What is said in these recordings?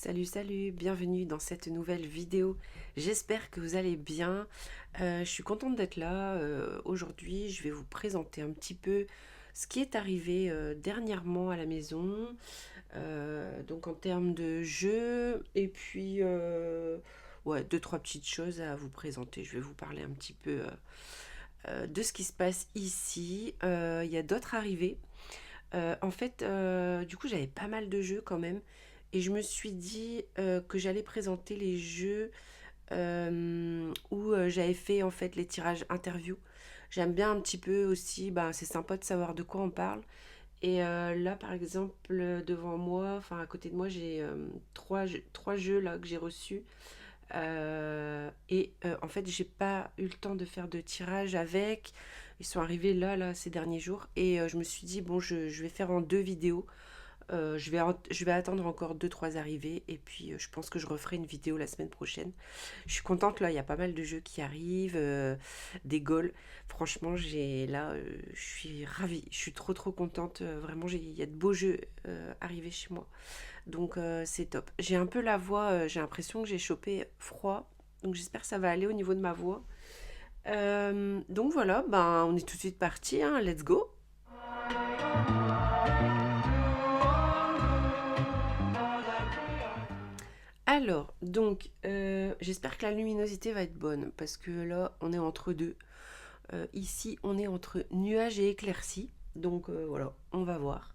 Salut, salut, bienvenue dans cette nouvelle vidéo. J'espère que vous allez bien. Je suis contente d'être là. Aujourd'hui, je vais vous présenter un petit peu ce qui est arrivé dernièrement à la maison. Donc en termes de jeux et puis ouais, deux, trois petites choses à vous présenter. Je vais vous parler un petit peu de ce qui se passe ici. Il y a d'autres arrivées. En fait, du coup, j'avais pas mal de jeux quand même. Et je me suis dit que j'allais présenter les jeux où j'avais fait en fait les tirages interview. J'aime bien un petit peu aussi, ben, c'est sympa de savoir de quoi on parle. Et là, par exemple, devant moi, enfin à côté de moi, j'ai trois jeux là que j'ai reçus. En fait, j'ai pas eu le temps de faire de tirage avec. Ils sont arrivés là, ces derniers jours. Et je me suis dit, bon, je vais faire en deux vidéos. Je vais attendre encore deux trois arrivées. Et puis, je pense que je referai une vidéo la semaine prochaine. Je suis contente, là, il y a pas mal de jeux qui arrivent. Des goals. Franchement, je suis ravie. Je suis trop contente. Vraiment, il y a de beaux jeux arrivés chez moi. Donc c'est top. J'ai un peu la voix, j'ai l'impression que j'ai chopé froid. Donc j'espère que ça va aller au niveau de ma voix. Donc voilà, ben on est tout de suite parti, hein, let's go. Alors, donc j'espère que la luminosité va être bonne parce que là on est entre deux. Ici on est entre nuages et éclaircies. Donc voilà, on va voir.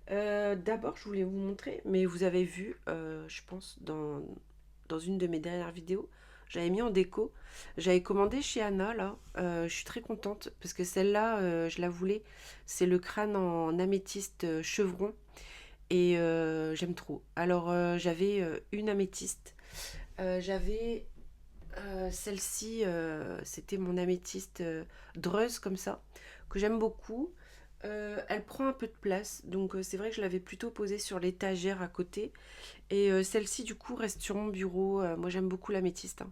D'abord, je voulais vous montrer, mais vous avez vu, je pense, dans une de mes dernières vidéos, j'avais mis en déco. J'avais commandé chez Anna, là. Je suis très contente parce que celle-là, je la voulais. C'est le crâne en améthyste chevron et j'aime trop. Alors, j'avais une améthyste. J'avais celle-ci, c'était mon améthyste dreuse comme ça, que j'aime beaucoup. Elle prend un peu de place, donc c'est vrai que je l'avais plutôt posée sur l'étagère à côté. Et celle-ci, du coup, reste sur mon bureau. Moi, j'aime beaucoup l'améthyste,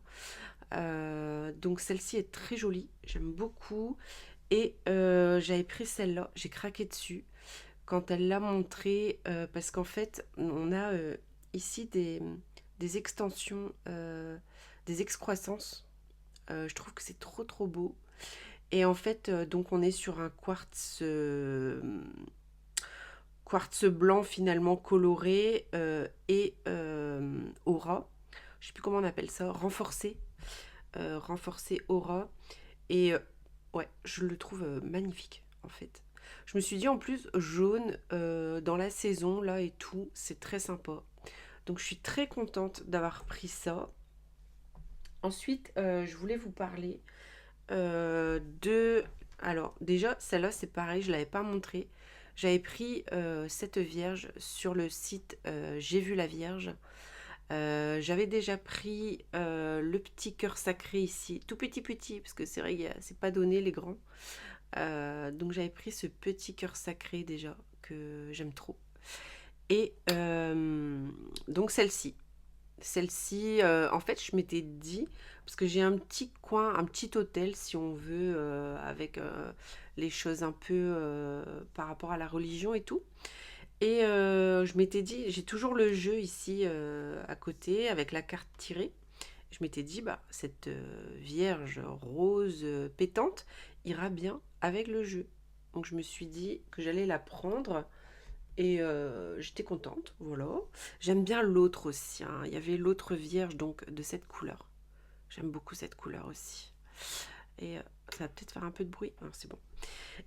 hein. Donc celle-ci est très jolie, j'aime beaucoup. Et j'avais pris celle-là, j'ai craqué dessus quand elle l'a montrée, parce qu'en fait, on a ici des extensions, des excroissances. Je trouve que c'est trop beau. Et en fait, donc on est sur un quartz blanc finalement coloré et aura. Je sais plus comment on appelle ça, renforcé aura. Et ouais, je le trouve magnifique en fait. Je me suis dit en plus jaune dans la saison là et tout, c'est très sympa. Donc je suis très contente d'avoir pris ça. Ensuite, je voulais vous parler de... Alors déjà, celle-là c'est pareil, je ne l'avais pas montré. J'avais pris cette vierge sur le site J'ai vu la Vierge. J'avais déjà pris le petit cœur sacré ici, tout petit, parce que c'est vrai que c'est pas donné les grands. Donc j'avais pris ce petit cœur sacré déjà, que j'aime trop. Et donc celle-ci. Celle-ci, en fait, je m'étais dit, parce que j'ai un petit coin, un petit hôtel, si on veut, avec les choses un peu par rapport à la religion et tout. Et je m'étais dit, j'ai toujours le jeu ici à côté avec la carte tirée. Je m'étais dit, bah, cette vierge rose pétante ira bien avec le jeu. Donc je me suis dit que j'allais la prendre et j'étais contente, voilà. J'aime bien l'autre aussi, hein. Il y avait l'autre vierge donc de cette couleur. J'aime beaucoup cette couleur aussi. Et ça va peut-être faire un peu de bruit. Ah, c'est bon.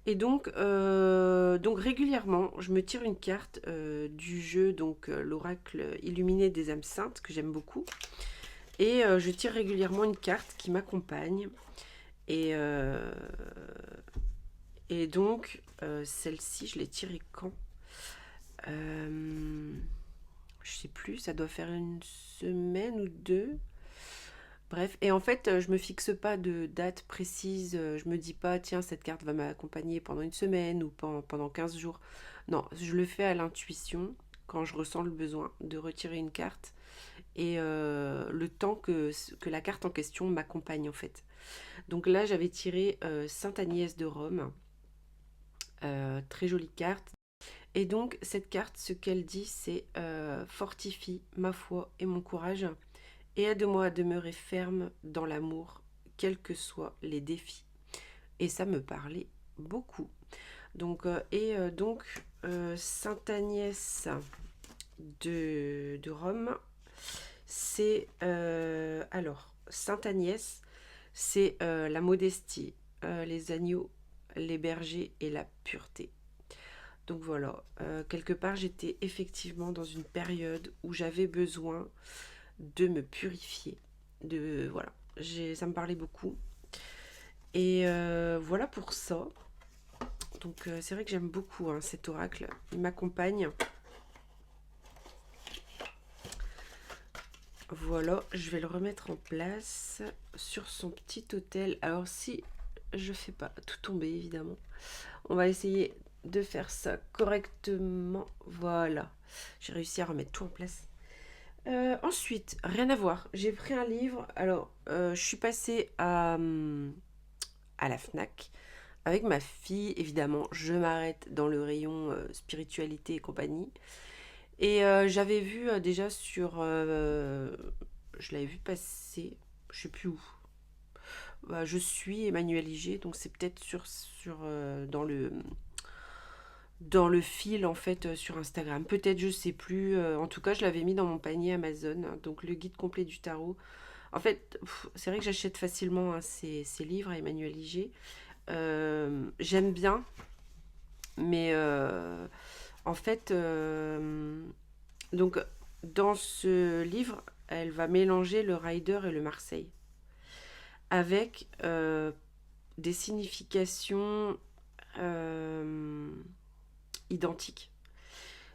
Et donc régulièrement, je me tire une carte du jeu, donc l'oracle illuminé des âmes saintes, que j'aime beaucoup. Et je tire régulièrement une carte qui m'accompagne. Et, euh, et donc, celle-ci, je l'ai tirée quand Je sais plus, ça doit faire une semaine ou deux. Bref, et en fait, je me fixe pas de date précise. Je me dis pas, tiens, cette carte va m'accompagner pendant une semaine ou pendant 15 jours. Non, je le fais à l'intuition quand je ressens le besoin de retirer une carte et le temps que la carte en question m'accompagne en fait. Donc là, j'avais tiré Sainte Agnès de Rome, très jolie carte. Et donc, cette carte, ce qu'elle dit, c'est fortifie ma foi et mon courage et aide-moi à demeurer ferme dans l'amour, quels que soient les défis. Et ça me parlait beaucoup. Donc, Sainte Agnès de Rome, c'est alors Sainte Agnès, c'est la modestie, les agneaux, les bergers et la pureté. Donc voilà, quelque part j'étais effectivement dans une période où j'avais besoin de me purifier. Voilà, ça me parlait beaucoup. Et voilà pour ça. Donc c'est vrai que j'aime beaucoup cet oracle. Il m'accompagne. Voilà, je vais le remettre en place sur son petit autel. Alors si je fais pas tout tomber évidemment, on va essayer de faire ça correctement. Voilà, j'ai réussi à remettre tout en place. Ensuite, rien à voir. J'ai pris un livre. Alors, je suis passée à la Fnac avec ma fille. Évidemment, je m'arrête dans le rayon spiritualité et compagnie. Et j'avais vu déjà je l'avais vu passer, je sais plus où. Bah, je suis Emmanuel Iger, donc c'est peut-être dans le fil en fait sur Instagram. Peut-être, je sais plus. En tout cas, je l'avais mis dans mon panier Amazon. Donc le guide complet du tarot. En fait, c'est vrai que j'achète facilement ces livres à Emmanuel Iger. J'aime bien, mais en fait, donc dans ce livre, elle va mélanger le Rider et le Marseille avec des significations identiques.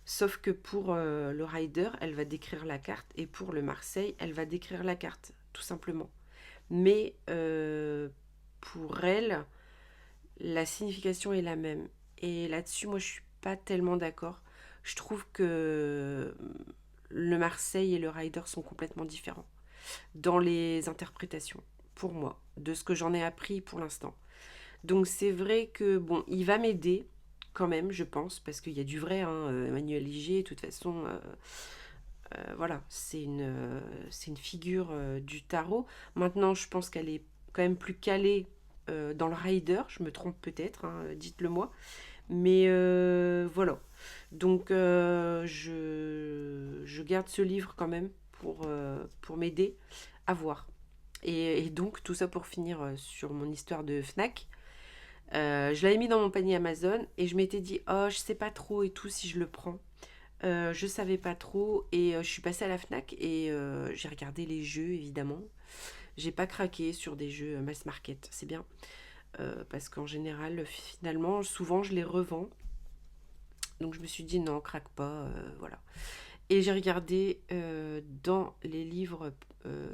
Sauf que pour le Rider, elle va décrire la carte et pour le Marseille, elle va décrire la carte, tout simplement. Mais pour elle, la signification est la même. Et là-dessus, moi, je suis pas tellement d'accord. Je trouve que le Marseille et le Rider sont complètement différents dans les interprétations, pour moi, de ce que j'en ai appris pour l'instant. Donc c'est vrai que, bon, il va m'aider quand même, je pense, parce qu'il y a du vrai, Emmanuel Ligier, de toute façon, voilà, c'est une figure du tarot. Maintenant, je pense qu'elle est quand même plus calée dans le Rider, je me trompe peut-être, dites-le moi. Mais voilà. Donc je garde ce livre quand même pour m'aider à voir. Et donc tout ça pour finir sur mon histoire de Fnac. Je l'avais mis dans mon panier Amazon et je m'étais dit oh je sais pas trop et tout si je le prends. Je savais pas trop et je suis passée à la Fnac et j'ai regardé les jeux évidemment. J'ai pas craqué sur des jeux mass market, c'est bien. Parce qu'en général, finalement, souvent je les revends. Donc je me suis dit non, craque pas, voilà. Et j'ai regardé dans les livres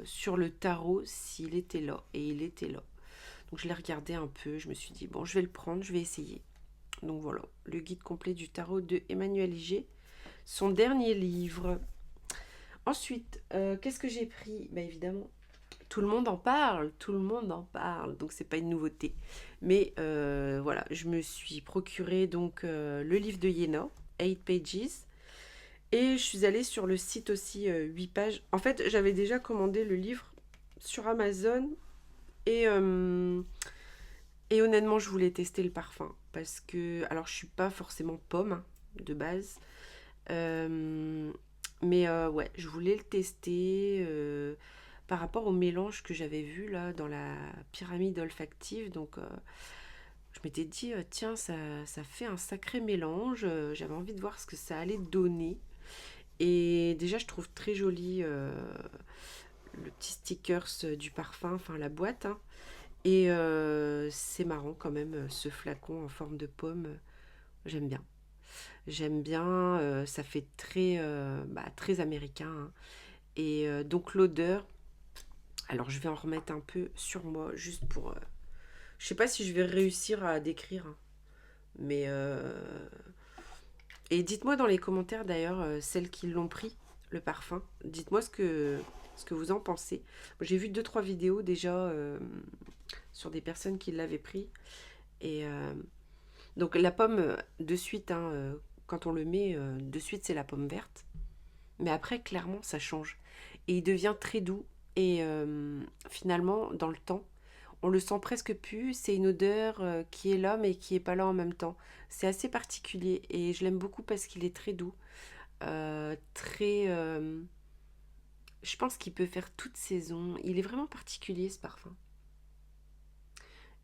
sur le tarot s'il était là. Et il était là. Donc je l'ai regardé un peu, je me suis dit bon, je vais le prendre, je vais essayer. Donc voilà, le guide complet du tarot de Emmanuel Iger, son dernier livre. Ensuite, qu'est-ce que j'ai pris? Bah évidemment, tout le monde en parle, tout le monde en parle, donc c'est pas une nouveauté. Mais voilà, je me suis procuré donc le livre de Yéna, 8 pages, et je suis allée sur le site aussi 8 pages. En fait, j'avais déjà commandé le livre sur Amazon et honnêtement, je voulais tester le parfum parce que, alors je suis pas forcément pomme de base, euh, mais ouais, je voulais le tester par rapport au mélange que j'avais vu là dans la pyramide olfactive. Donc je m'étais dit, tiens, ça fait un sacré mélange. J'avais envie de voir ce que ça allait donner. Et déjà, je trouve très joli le petit stickers du parfum, enfin la boîte, hein. Et c'est marrant quand même, ce flacon en forme de pomme. J'aime bien. J'aime bien, ça fait très américain, hein. Et donc l'odeur, alors je vais en remettre un peu sur moi, juste pour... je sais pas si je vais réussir à décrire, hein, mais... Et dites-moi dans les commentaires d'ailleurs, celles qui l'ont pris, le parfum, dites-moi ce que vous en pensez. J'ai vu deux trois vidéos déjà sur des personnes qui l'avaient pris. Et donc la pomme, de suite, hein, Quand on le met, de suite, c'est la pomme verte. Mais après, clairement, ça change. Et il devient très doux. Et finalement, dans le temps, on le sent presque plus. C'est une odeur qui est là, mais qui est pas là en même temps. C'est assez particulier. Et je l'aime beaucoup parce qu'il est très doux. Très... je pense qu'il peut faire toute saison. Il est vraiment particulier, ce parfum.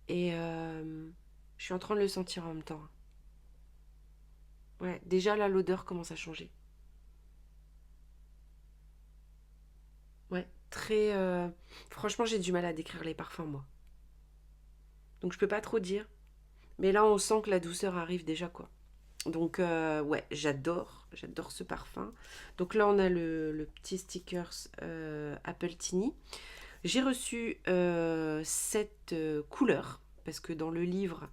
Et je suis en train de le sentir en même temps. Ouais, déjà là, l'odeur commence à changer. Ouais, très... franchement, j'ai du mal à décrire les parfums, moi. Donc je peux pas trop dire. Mais là, on sent que la douceur arrive déjà, quoi. Donc, ouais, j'adore ce parfum. Donc là, on a le petit stickers Apple Tini. J'ai reçu cette couleur, parce que dans le livre,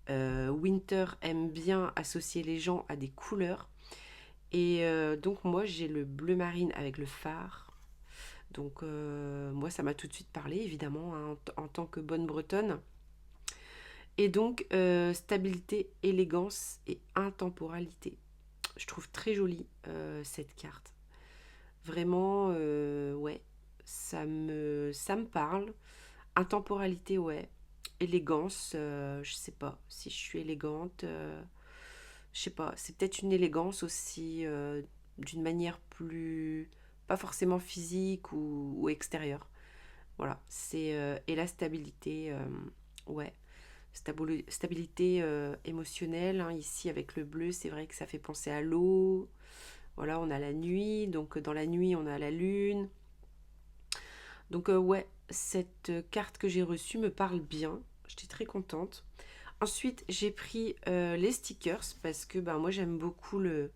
Winter aime bien associer les gens à des couleurs. Et donc, moi, j'ai le bleu marine avec le phare. Donc, moi, ça m'a tout de suite parlé, évidemment, hein, en tant que bonne bretonne. Et donc, stabilité, élégance et intemporalité. Je trouve très jolie cette carte. Vraiment, ouais, ça me parle. Intemporalité, ouais. Élégance, je sais pas si je suis élégante. Je sais pas, c'est peut-être une élégance aussi d'une manière plus, pas forcément physique ou extérieure. Voilà, c'est et la stabilité, ouais, stabilité émotionnelle. Hein. Ici avec le bleu, c'est vrai que ça fait penser à l'eau. Voilà, on a la nuit, donc dans la nuit on a la lune. Donc ouais, cette carte que j'ai reçue me parle bien. J'étais très contente. Ensuite, j'ai pris les stickers parce que ben, moi j'aime beaucoup le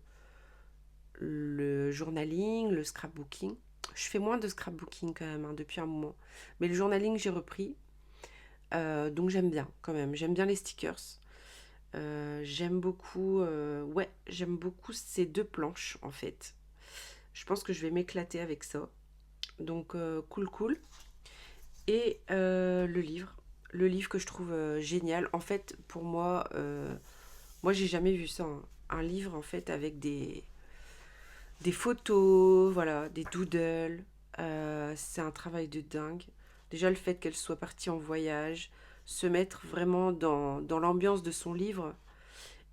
journaling, le scrapbooking. Je fais moins de scrapbooking quand même hein, depuis un moment. Mais le journaling, j'ai repris. Donc j'aime bien quand même. J'aime bien les stickers. J'aime beaucoup, ouais, j'aime beaucoup ces deux planches en fait. Je pense que je vais m'éclater avec ça. Donc cool cool. Et le livre que je trouve génial. En fait, pour moi, moi j'ai jamais vu ça. Hein. Un livre en fait avec des photos, voilà, des doodles. C'est un travail de dingue. Déjà le fait qu'elle soit partie en voyage, se mettre vraiment dans l'ambiance de son livre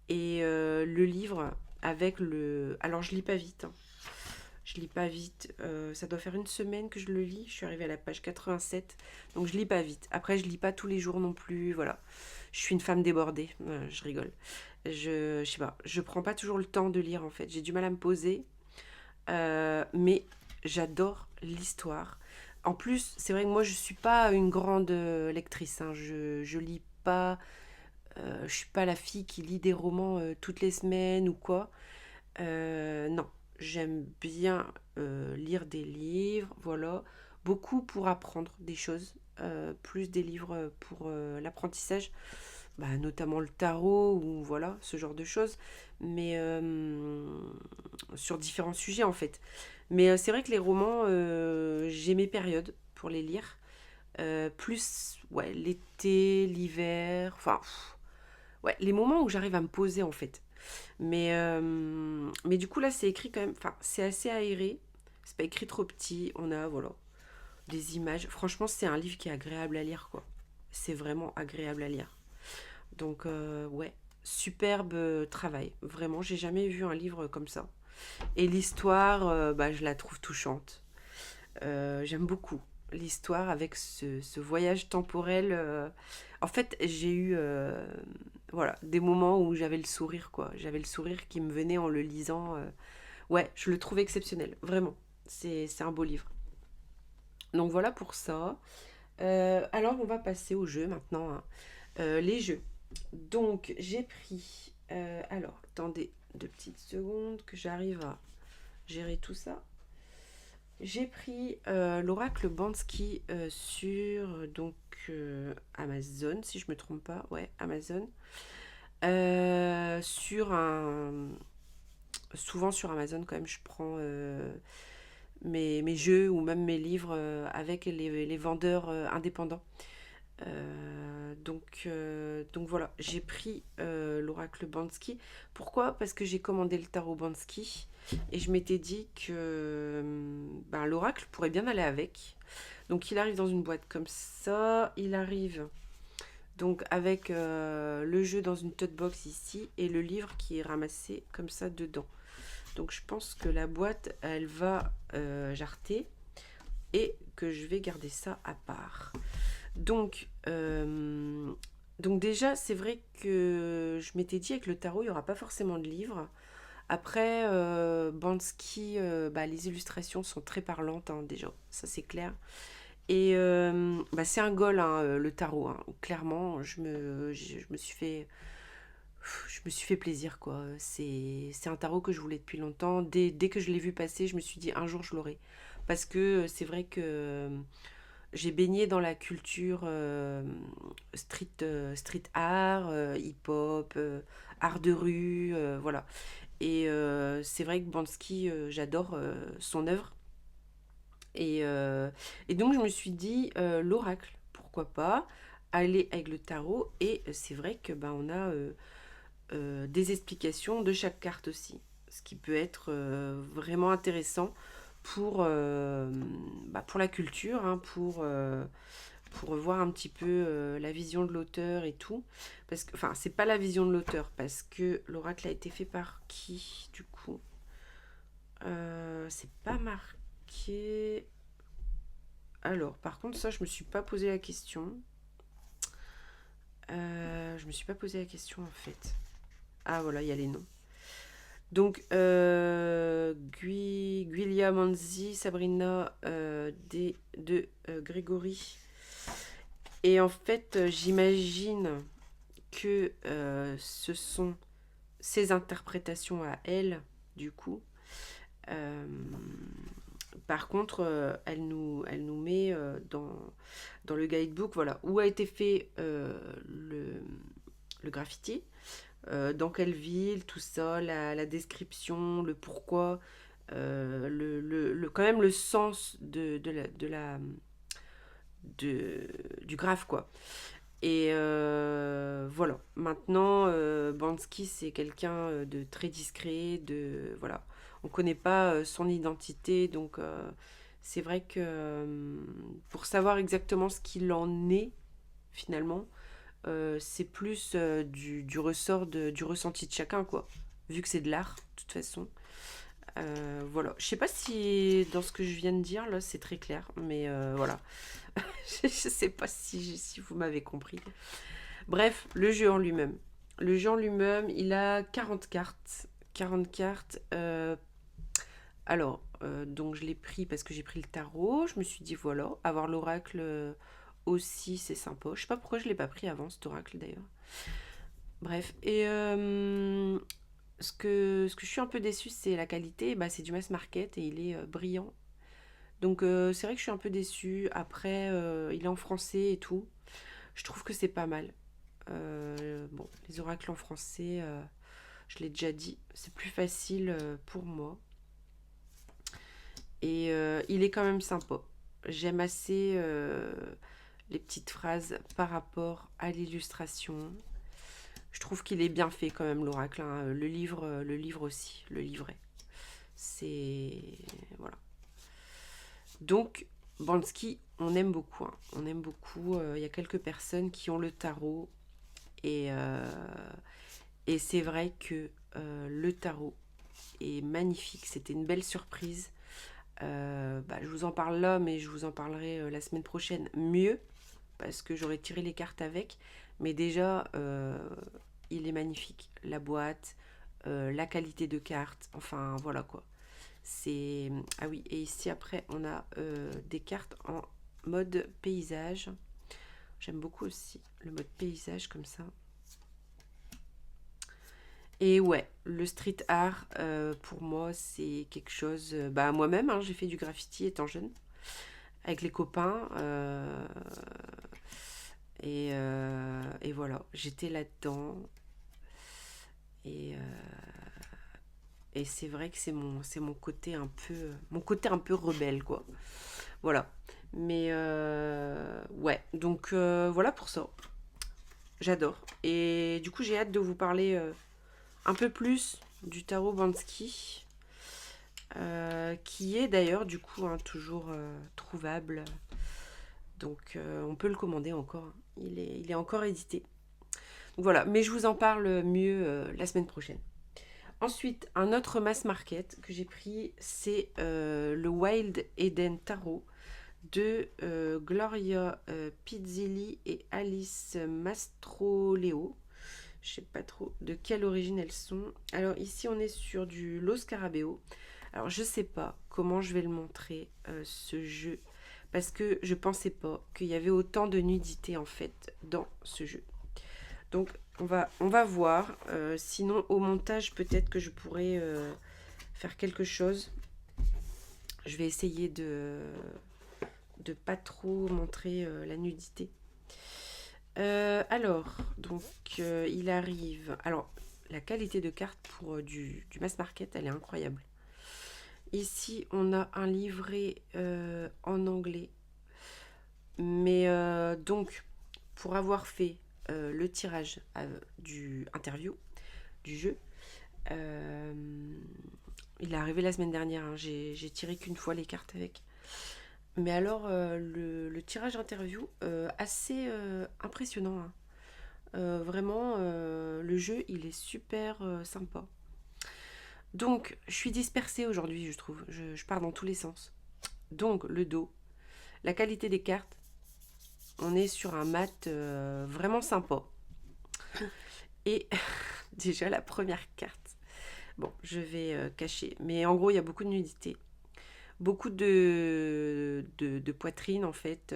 et le livre avec le... Alors je lis pas vite, hein. Je lis pas vite. Ça doit faire une semaine que je le lis. Je suis arrivée à la page 87. Donc je lis pas vite. Après, je lis pas tous les jours non plus. Voilà. Je suis une femme débordée. Je rigole. Je sais pas. Je prends pas toujours le temps de lire en fait. J'ai du mal à me poser. Mais j'adore l'histoire. En plus, c'est vrai que moi, je suis pas une grande lectrice. Hein. Je lis pas. Je suis pas la fille qui lit des romans toutes les semaines ou quoi. Non, j'aime bien lire des livres, voilà. Beaucoup pour apprendre des choses, plus des livres pour l'apprentissage, bah, notamment le tarot ou voilà, ce genre de choses, mais sur différents sujets en fait. Mais c'est vrai que les romans, j'ai mes périodes pour les lire. Plus ouais, l'été, l'hiver, enfin, ouais, les moments où j'arrive à me poser en fait. Mais du coup, là, c'est écrit quand même. Enfin, c'est assez aéré. C'est pas écrit trop petit. On a, voilà, des images. Franchement, c'est un livre qui est agréable à lire, quoi. C'est vraiment agréable à lire. Donc, ouais, superbe travail. Vraiment, j'ai jamais vu un livre comme ça. Et l'histoire, bah, je la trouve touchante. J'aime beaucoup l'histoire avec ce voyage temporel. En fait, j'ai eu voilà, des moments où j'avais le sourire, quoi. J'avais le sourire qui me venait en le lisant. Ouais, je le trouve exceptionnel, vraiment. C'est un beau livre. Donc voilà pour ça. Alors, on va passer aux jeux maintenant. Hein. Les jeux. Donc, j'ai pris... alors, attendez 2 petites secondes que j'arrive à gérer tout ça. J'ai pris l'oracle Bansky sur Amazon, si je me trompe pas. Ouais, Amazon. Sur un... Souvent sur Amazon, quand même, je prends mes jeux ou même mes livres avec les vendeurs indépendants. donc voilà, j'ai pris l'oracle Bansky. Pourquoi? Parce que j'ai commandé le tarot Bansky et je m'étais dit que ben, l'oracle pourrait bien aller avec. Donc il arrive dans une boîte comme ça, il arrive donc avec le jeu dans une tote box ici et le livre qui est ramassé comme ça dedans. Donc je pense que la boîte, elle va jarter et que je vais garder ça à part. Donc, donc déjà, c'est vrai que je m'étais dit avec le tarot, il n'y aura pas forcément de livre. Après, Bansky, bah, les illustrations sont très parlantes, hein, déjà, ça c'est clair. Et bah, c'est un goal, hein, le tarot, hein. Clairement, je me suis fait, je me suis fait plaisir, quoi. C'est un tarot que je voulais depuis longtemps. Dès que je l'ai vu passer, je me suis dit un jour je l'aurai. Parce que c'est vrai que j'ai baigné dans la culture street art, hip-hop, art de rue, voilà. Et c'est vrai que Bansky, j'adore son œuvre. Et, euh, et donc je me suis dit, l'oracle, pourquoi pas aller avec le tarot. Et c'est vrai que ben, on a des explications de chaque carte aussi. Ce qui peut être vraiment intéressant pour la culture, hein, pour voir un petit peu la vision de l'auteur et tout. Parce que, enfin, c'est pas la vision de l'auteur, parce que l'oracle a été fait par qui, du coup? C'est pas marqué. Alors, par contre, ça, je me suis pas posé la question. Je me suis pas posé la question, en fait. Ah, voilà, il y a les noms. Donc, Guilia Manzi, Sabrina de Grégory. Et en fait, j'imagine que ce sont ses interprétations à elle, du coup. Euh, Par contre, elle nous met dans le guidebook, voilà, où a été fait le graffiti, dans quelle ville, tout ça, la description, le pourquoi, quand même le sens du graphe, quoi. Et voilà. Maintenant, Bansky, c'est quelqu'un de très discret, voilà. On ne connaît pas son identité, donc c'est vrai que pour savoir exactement ce qu'il en est, finalement, c'est plus du ressort du ressenti de chacun, quoi. Vu que c'est de l'art, de toute façon. Voilà. Je sais pas si dans ce que je viens de dire, là, c'est très clair, mais voilà. Je sais pas si vous m'avez compris. Bref, le jeu en lui-même. Le jeu en lui-même, il a 40 cartes. 40 cartes. Donc je l'ai pris parce que j'ai pris le tarot. Je me suis dit, voilà, avoir l'oracle aussi, c'est sympa. Je sais pas pourquoi je l'ai pas pris avant, cet oracle d'ailleurs. Bref, et ce que je suis un peu déçue, c'est la qualité. Bah, c'est du mass market et il est brillant. Donc c'est vrai que je suis un peu déçue. Après, il est en français et tout. Je trouve que c'est pas mal. Bon, les oracles en français, je l'ai déjà dit, c'est plus facile pour moi. Et il est quand même sympa. J'aime assez les petites phrases par rapport à l'illustration. Je trouve qu'il est bien fait quand même, l'oracle, hein. Le livre aussi, le livret. C'est... Voilà. Donc, Bansky, on aime beaucoup, hein. On aime beaucoup. Il y a quelques personnes qui ont le tarot. Et, et c'est vrai que le tarot est magnifique. C'était une belle surprise. Bah, je vous en parle là, mais je vous en parlerai la semaine prochaine mieux. Parce que j'aurais tiré les cartes avec. Mais déjà, il est magnifique. La boîte, la qualité de cartes. Enfin, voilà quoi. C'est... Ah oui, et ici après, on a des cartes en mode paysage. J'aime beaucoup aussi le mode paysage comme ça. Et ouais, le street art, pour moi, c'est quelque chose... bah, moi-même, hein, j'ai fait du graffiti étant jeune, avec les copains. Et voilà, j'étais là-dedans. Et, et c'est vrai que c'est mon côté un peu rebelle, quoi. Voilà. Mais ouais, donc voilà pour ça. J'adore. Et du coup, j'ai hâte de vous parler un peu plus du tarot Bansky, qui est d'ailleurs du coup hein, toujours trouvable. Donc on peut le commander encore. Hein. Il est encore édité. Donc, voilà, mais je vous en parle mieux la semaine prochaine. Ensuite, un autre mass market que j'ai pris, c'est le Wild Eden Tarot de Gloria Pizzilli et Alice Mastroleo. Je sais pas trop de quelle origine elles sont. Alors ici, on est sur du Lo Scarabeo. Alors je sais pas comment je vais le montrer ce jeu parce que je pensais pas qu'il y avait autant de nudité en fait dans ce jeu. Donc on va voir. Sinon au montage peut-être que je pourrais faire quelque chose. Je vais essayer de pas trop montrer la nudité. Alors, donc il arrive. Alors, la qualité de carte pour du mass market, elle est incroyable. Ici, on a un livret en anglais. Mais donc, pour avoir fait le tirage du interview du jeu, euh, il est arrivé la semaine dernière. Hein, j'ai tiré qu'une fois les cartes avec. Mais alors, le tirage interview, assez impressionnant. Hein. Vraiment, le jeu, il est super sympa. Donc, je suis dispersée aujourd'hui, je trouve. Je pars dans tous les sens. Donc, le dos, la qualité des cartes, on est sur un mat vraiment sympa. Et déjà, la première carte. Bon, je vais cacher. Mais en gros, il y a beaucoup de nudité. Beaucoup de poitrine, en fait.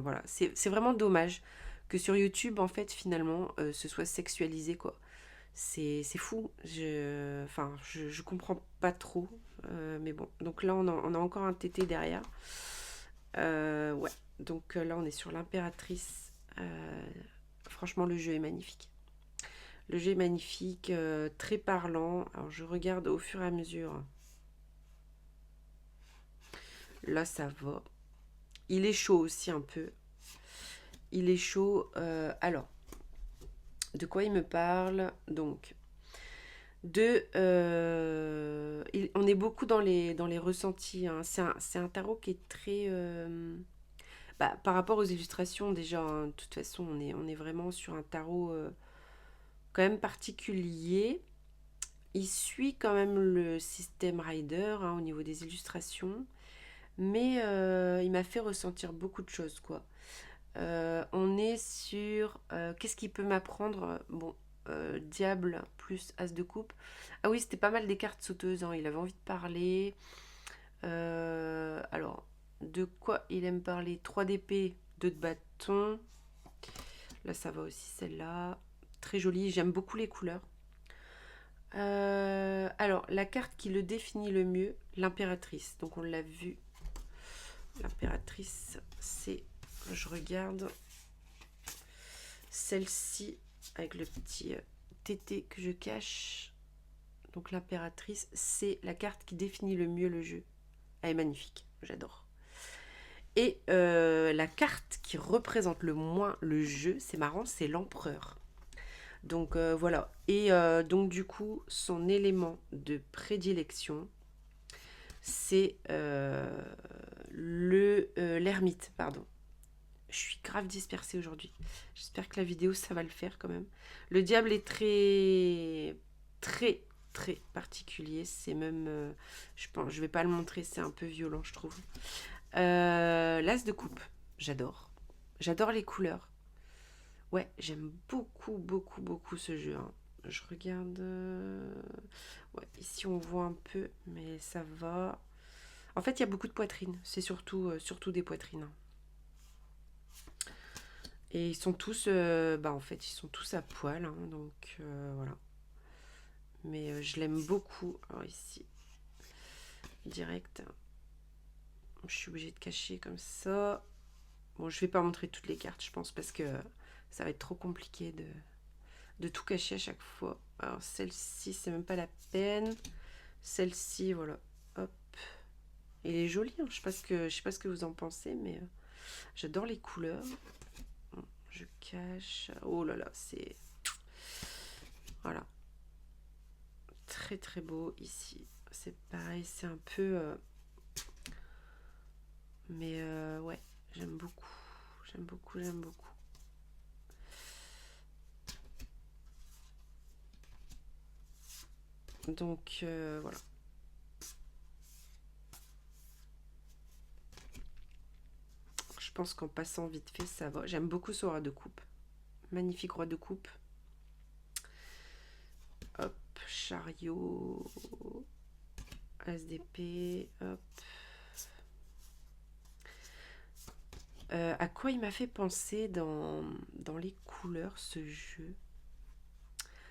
Voilà. C'est vraiment dommage que sur YouTube, en fait, finalement, ce soit sexualisé, quoi. C'est fou. Je comprends pas trop. Mais bon. Donc là, on a encore un tété derrière. Ouais. Donc là, on est sur l'impératrice. Franchement, le jeu est magnifique. Le jeu est magnifique, très parlant. Alors, je regarde au fur et à mesure. Là, ça va. Il est chaud aussi un peu. Il est chaud. Alors, de quoi il me parle? Donc, on est beaucoup dans les ressentis. Hein. C'est un tarot qui est très... par rapport aux illustrations, déjà, hein, de toute façon, on est vraiment sur un tarot quand même particulier. Il suit quand même le système Rider hein, au niveau des illustrations. Mais il m'a fait ressentir beaucoup de choses, quoi. On est sur... qu'est-ce qu'il peut m'apprendre? Bon, diable plus as de coupe. Ah oui, c'était pas mal des cartes sauteuses. Hein. Il avait envie de parler. Alors, de quoi il aime parler? 3 d'épée, 2 de bâton. Là, ça va aussi, celle-là. Très jolie. J'aime beaucoup les couleurs. Alors, la carte qui le définit le mieux, l'impératrice. Donc, on l'a vu. L'impératrice, c'est... Je regarde celle-ci avec le petit tété que je cache. Donc l'impératrice, c'est la carte qui définit le mieux le jeu. Elle est magnifique, j'adore. Et la carte qui représente le moins le jeu, c'est marrant, c'est l'empereur. Donc voilà. Et donc du coup, son élément de prédilection, c'est l'ermite, pardon. Je suis grave dispersée aujourd'hui. J'espère que la vidéo, ça va le faire quand même. Le diable est très, très, très particulier. C'est même... je vais pas le montrer, c'est un peu violent, je trouve. L'as de coupe, j'adore. J'adore les couleurs. Ouais, j'aime beaucoup, beaucoup, beaucoup ce jeu. Hein. Je regarde... Ouais, ici on voit un peu, mais ça va. En fait, il y a beaucoup de poitrines. C'est surtout des poitrines. Hein. Et ils sont tous, en fait, ils sont tous à poil, hein, donc voilà. Mais je l'aime beaucoup. Alors ici, direct, je suis obligée de cacher comme ça. Bon, je vais pas montrer toutes les cartes, je pense, parce que ça va être trop compliqué de tout cacher à chaque fois. Alors celle-ci, c'est même pas la peine. Celle-ci, voilà, hop. Elle est jolie, hein. Je sais pas ce que vous en pensez, mais j'adore les couleurs. je cache. Oh là là, c'est... Voilà. Très très beau ici. C'est pareil, c'est un peu... Mais ouais, j'aime beaucoup. J'aime beaucoup, j'aime beaucoup. Donc voilà. Je pense qu'en passant vite fait, ça va. J'aime beaucoup ce roi de coupe. Magnifique roi de coupe. Hop, chariot. SDP. Hop. À quoi il m'a fait penser dans les couleurs ce jeu?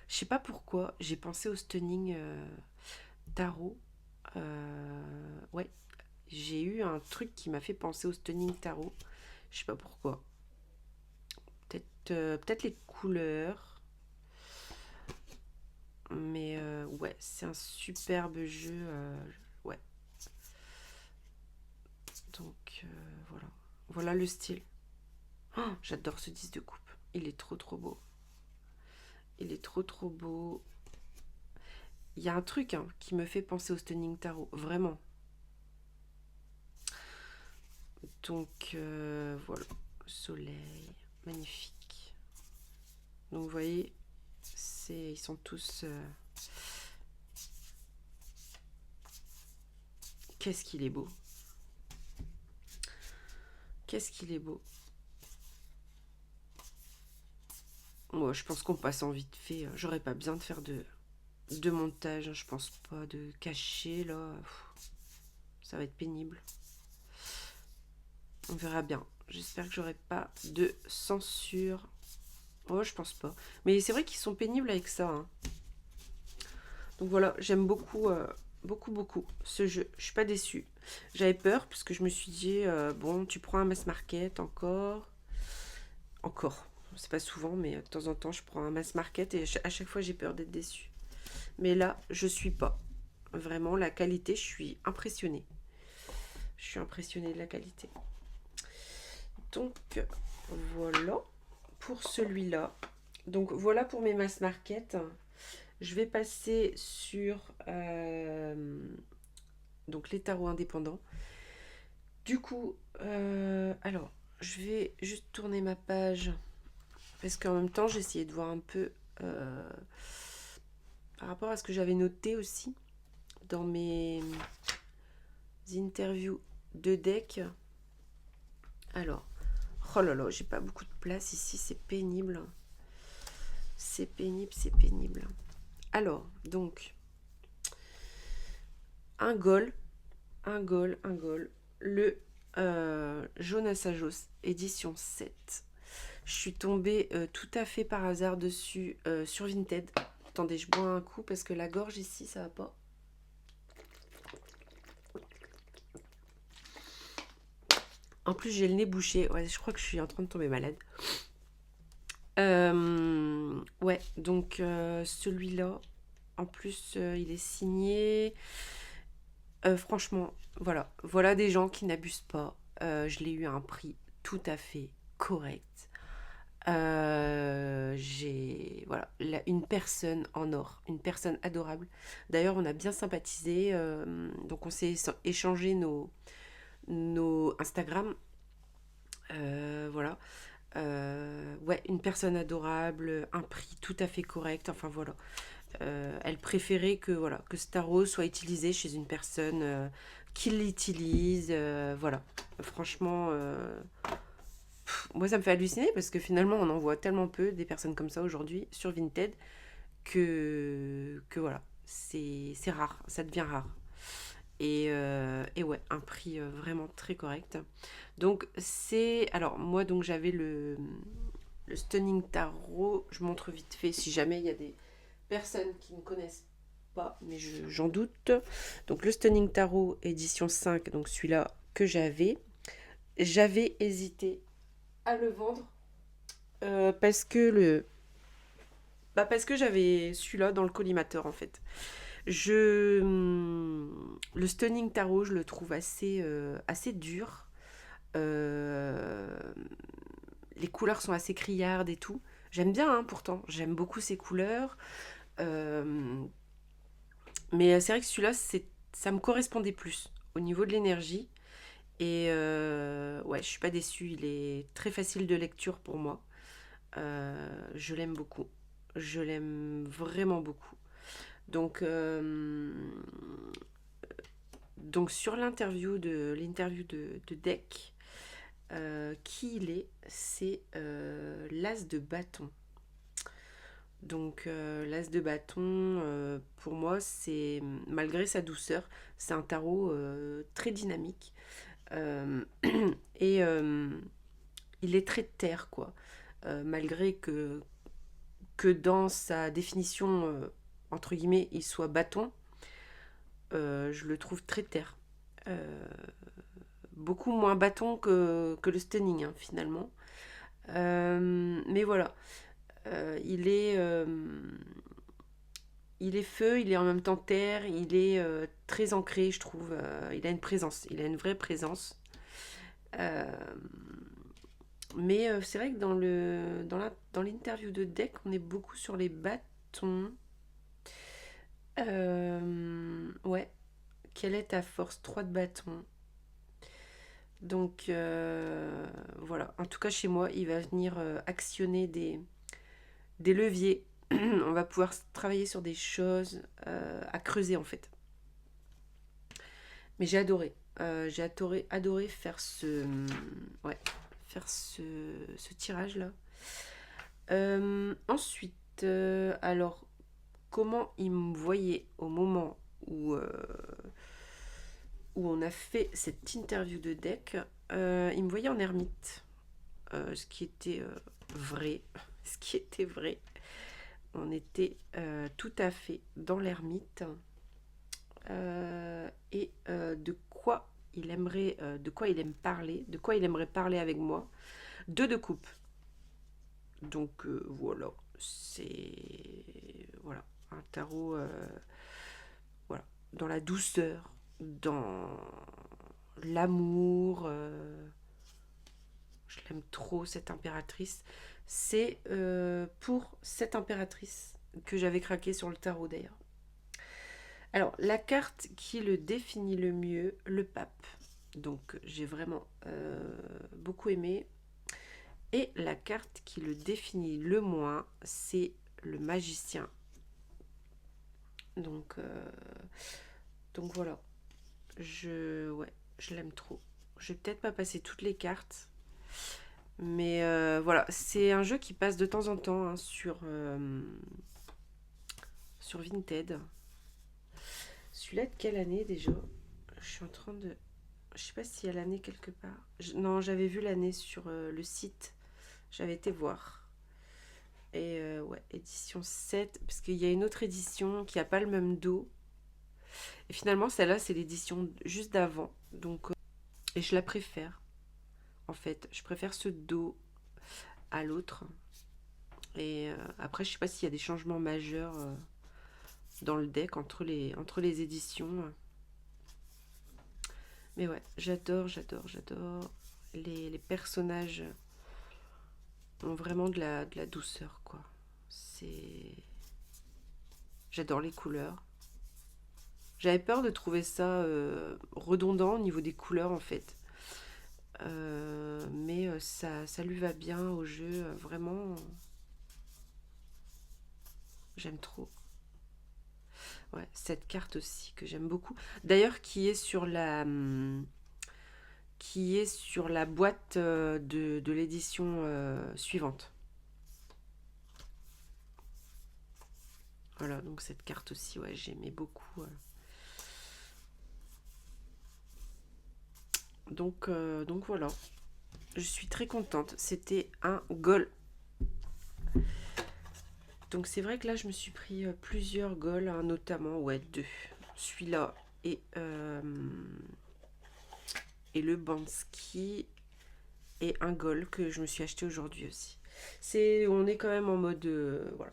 Je sais pas pourquoi, j'ai pensé au stunning tarot. Ouais, j'ai eu un truc qui m'a fait penser au stunning tarot. Je sais pas pourquoi. Peut-être les couleurs. Mais ouais, c'est un superbe jeu. Ouais. Donc voilà. Voilà le style. Oh, j'adore ce 10 de coupe. Il est trop trop beau. Il est trop trop beau. Il y a un truc hein, qui me fait penser au stunning tarot. Vraiment. Donc voilà. Soleil. Magnifique. Donc vous voyez, ils sont tous... Qu'est-ce qu'il est beau. Qu'est-ce qu'il est beau. Moi, je pense qu'on passe en vite fait. J'aurais pas besoin de faire de montage. Je pense pas de cacher là. Ça va être pénible. On verra bien. J'espère que j'aurai pas de censure. Oh, je pense pas. Mais c'est vrai qu'ils sont pénibles avec ça. Hein. Donc voilà, j'aime beaucoup, beaucoup ce jeu. Je suis pas déçue. J'avais peur parce que je me suis dit, bon, tu prends un mass market encore. Encore. C'est pas souvent, mais de temps en temps, je prends un mass market et à chaque fois, j'ai peur d'être déçue. Mais là, je suis pas. Vraiment, la qualité, je suis impressionnée. Je suis impressionnée de la qualité. Donc, voilà pour celui-là. Donc, voilà pour mes mass market. Je vais passer sur donc les tarots indépendants. Du coup, alors, je vais juste tourner ma page parce qu'en même temps, j'ai essayé de voir un peu par rapport à ce que j'avais noté aussi dans mes interviews de deck. Alors, oh là là, j'ai pas beaucoup de place ici, c'est pénible. C'est pénible, c'est pénible. Alors, donc, un goal, le Jonas Sajos, édition 7. Je suis tombée tout à fait par hasard dessus sur Vinted. Attendez, je bois un coup parce que la gorge ici, ça va pas. En plus, j'ai le nez bouché. Ouais, je crois que je suis en train de tomber malade. Ouais, donc celui-là, en plus, il est signé. Franchement, voilà des gens qui n'abusent pas. Je l'ai eu à un prix tout à fait correct. J'ai une personne en or, une personne adorable. D'ailleurs, on a bien sympathisé. Donc, on s'est échangé nos Instagram. Voilà. Ouais, une personne adorable, un prix tout à fait correct. Enfin voilà. Elle préférait que Starro soit utilisé chez une personne qui l'utilise. Voilà. Franchement, moi ça me fait halluciner parce que finalement on en voit tellement peu des personnes comme ça aujourd'hui sur Vinted que voilà, c'est rare, ça devient rare. Et ouais, un prix vraiment très correct. Donc c'est... Alors moi donc j'avais le Stunning Tarot, je montre vite fait si jamais il y a des personnes qui ne connaissent pas, mais j'en doute. Donc le Stunning Tarot édition 5, donc celui-là que j'avais hésité à le vendre parce que parce que j'avais celui-là dans le collimateur en fait. Le Stunning Tarot, je le trouve assez dur. Euh, les couleurs sont assez criardes et tout. J'aime bien, hein, pourtant. J'aime beaucoup ces couleurs. Euh, mais c'est vrai que celui-là, ça me correspondait plus au niveau de l'énergie. Et ouais, je suis pas déçue. Il est très facile de lecture pour moi. Je l'aime beaucoup. Je l'aime vraiment beaucoup. Donc, donc sur l'interview de Deck, qui il est, c'est l'as de bâton. Donc l'as de bâton, pour moi, c'est malgré sa douceur, c'est un tarot très dynamique. Euh, et il est très terre, quoi. Malgré que dans sa définition, entre guillemets, il soit bâton, je le trouve très terre. Euh, Beaucoup moins bâton que le stunning, hein, finalement. Mais voilà, il est feu, il est en même temps terre, il est très ancré, je trouve. Il a une présence, il a une vraie présence. Euh, mais c'est vrai que dans l'interview de Deck, on est beaucoup sur les bâtons. Ouais, quelle est ta force? 3 de bâton. Donc voilà, en tout cas chez moi, il va venir actionner des leviers. On va pouvoir travailler sur des choses à creuser en fait. Mais j'ai adoré. J'ai adoré faire ouais, faire ce tirage-là. Ensuite, alors, comment il me voyait au moment où on a fait cette interview de Deck? Il me voyait en ermite, ce qui était vrai. Ce qui était vrai. On était tout à fait dans l'ermite. Et de quoi il aime parler, de quoi il aimerait parler avec moi. Deux de coupe. Donc voilà, c'est voilà un tarot, voilà, dans la douceur, dans l'amour. Je l'aime trop cette impératrice. C'est pour cette impératrice que j'avais craqué sur le tarot d'ailleurs. Alors, la carte qui le définit le mieux, le pape. Donc, j'ai vraiment beaucoup aimé. Et la carte qui le définit le moins, c'est le magicien. Donc, voilà. Ouais, je l'aime trop. Je vais peut-être pas passer toutes les cartes. Mais voilà, c'est un jeu qui passe de temps en temps, hein, sur Vinted. Celui-là de quelle année déjà? Je suis en train de... Je sais pas s'il y a l'année quelque part. Non, j'avais vu l'année sur le site. J'avais été voir. Et ouais, édition 7. Parce qu'il y a une autre édition qui a pas le même dos. Et finalement, celle-là, c'est l'édition juste d'avant. Donc, et je la préfère. En fait, je préfère ce dos à l'autre. Et après, je sais pas s'il y a des changements majeurs dans le deck entre les éditions. Mais ouais, j'adore. Les personnages ont vraiment de la douceur, quoi. C'est... J'adore les couleurs. J'avais peur de trouver ça redondant au niveau des couleurs, en fait. Mais ça lui va bien au jeu. Vraiment, j'aime trop. Ouais, cette carte aussi que j'aime beaucoup. D'ailleurs, qui est sur la boîte de l'édition suivante. Voilà, donc cette carte aussi, ouais, j'aimais beaucoup. Donc voilà, je suis très contente. C'était un goal. Donc c'est vrai que là, je me suis pris plusieurs goals, hein, notamment, ouais, deux. Celui-là et le Bansky et un goal que je me suis acheté aujourd'hui aussi. On est quand même en mode, voilà.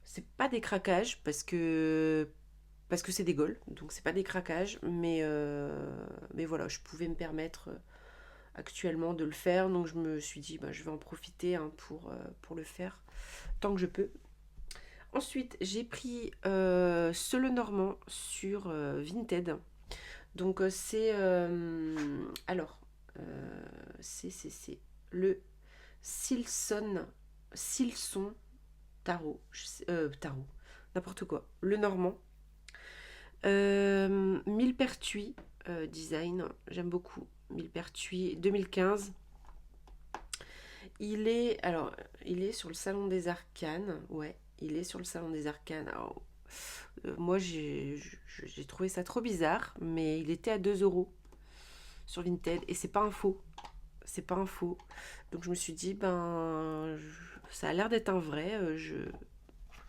C'est pas des craquages parce que c'est des goals, donc c'est pas des craquages, mais voilà, je pouvais me permettre actuellement de le faire, donc je me suis dit je vais en profiter hein, pour le faire tant que je peux. Ensuite, j'ai pris ce Le Normand sur Vinted. Donc alors c'est le Silson Silson Tarot, Tarot, n'importe quoi, Le Normand. Millepertuis design, j'aime beaucoup. Millepertuis 2015. Il est sur le Salon des Arcanes, ouais, il est sur le Salon des Arcanes. Alors, moi, j'ai trouvé ça trop bizarre, mais il était à 2 € sur Vinted et c'est pas un faux. C'est pas un faux. Donc je me suis dit, ça a l'air d'être un vrai.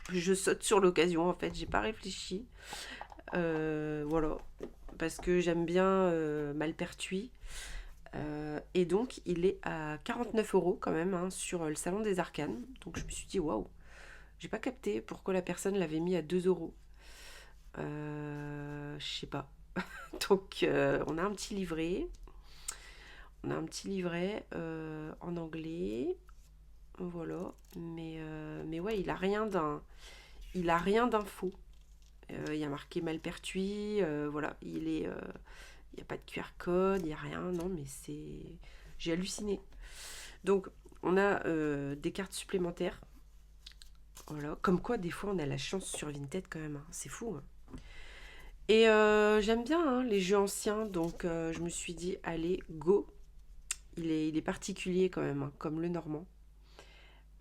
Je saute sur l'occasion en fait, j'ai pas réfléchi. Voilà, parce que j'aime bien Malpertuis. Et donc il est à 49 € quand même hein, sur le Salon des Arcanes. Donc je me suis dit, waouh, j'ai pas capté pourquoi la personne l'avait mis à 2 €. Je sais pas. Donc on a un petit livret. On a un petit livret en anglais. Voilà. Mais ouais, il a rien d'info. Il y a marqué Malpertuis. Voilà. Il n'y a pas de QR code, il n'y a rien. Non, mais c'est. J'ai halluciné. Donc, on a des cartes supplémentaires. Voilà. Comme quoi, des fois, on a la chance sur Vinted quand même. Hein. C'est fou. Hein. Et j'aime bien hein, les jeux anciens. Donc, je me suis dit, allez, go. Il est particulier quand même, hein, comme le Normand.